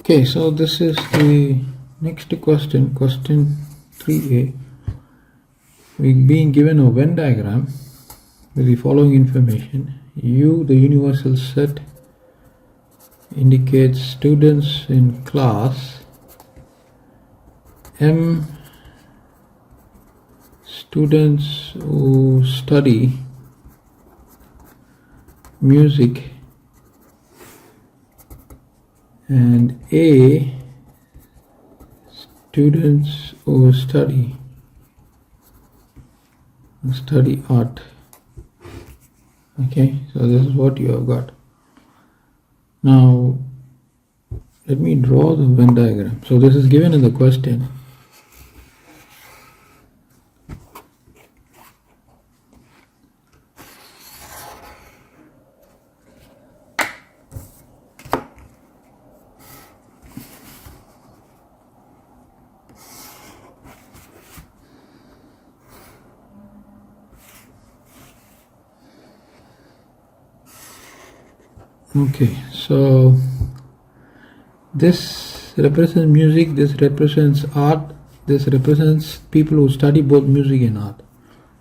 Okay, so this is the next question, question 3a. We're being given a Venn diagram with the following information. U, the universal set, indicates students in class. M, students who study music, and A, students who study art. Okay, so this is what you have got. Now let me draw the Venn diagram. So this is given in the question. Okay, so this represents music, this represents art, this represents people who study both music and art.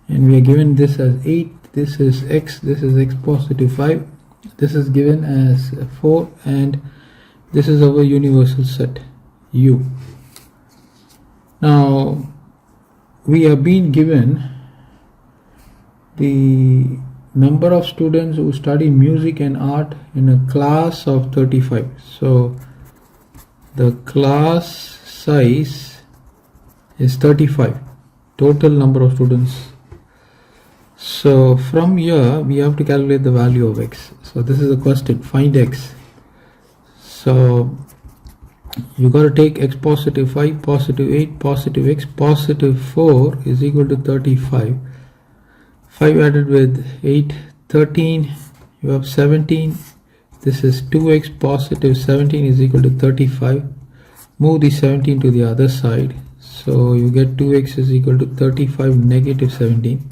And we are given this as 8, this is x, this is x positive 5, this is given as 4, and this is our universal set, U. Now, we have been given the number of students who study music and art in a class of 35. So the class size is 35, total number of students. So from here we have to calculate the value of x. So this is the question, find x. So you got to take x positive 5, positive 8, positive x, positive 4 is equal to 35. 5 added with 8, 13, you have 17, this is 2x positive 17 is equal to 35. Move the 17 to the other side, so you get 2x is equal to 35 negative 17.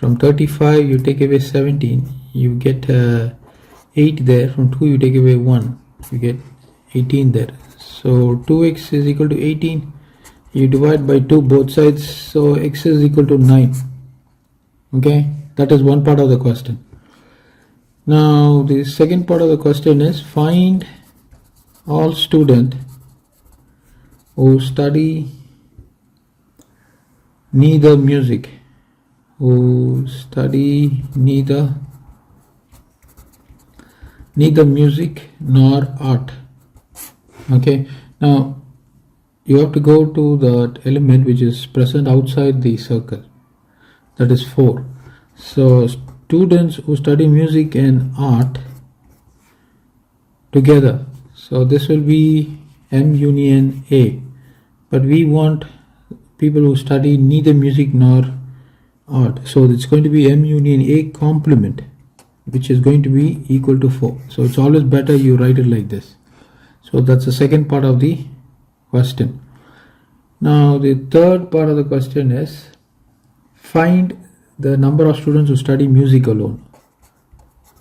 From 35 you take away 17, you get 8 there. From 2 you take away 1, you get 18 there. So 2x is equal to 18, you divide by 2 both sides, so x is equal to 9. Okay, that is one part of the question. Now the second part of the question is find all students who study neither music, neither music nor art. Okay, now you have to go to the element which is present outside the circle, that is 4. So students who study music and art together, so this will be M union A, but we want people who study neither music nor art, so it's going to be M union A complement, which is going to be equal to 4. So it's always better you write it like this. So that's the second part of the question. Now the third part of the question is find the number of students who study music alone.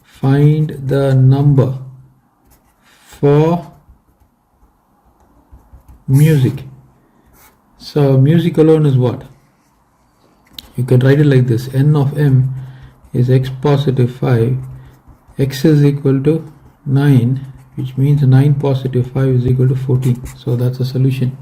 Find the number for music. So music alone is what? You can write it like this. N of m is x positive 5. X is equal to 9, which means 9 positive 5 is equal to 14. So that's the solution.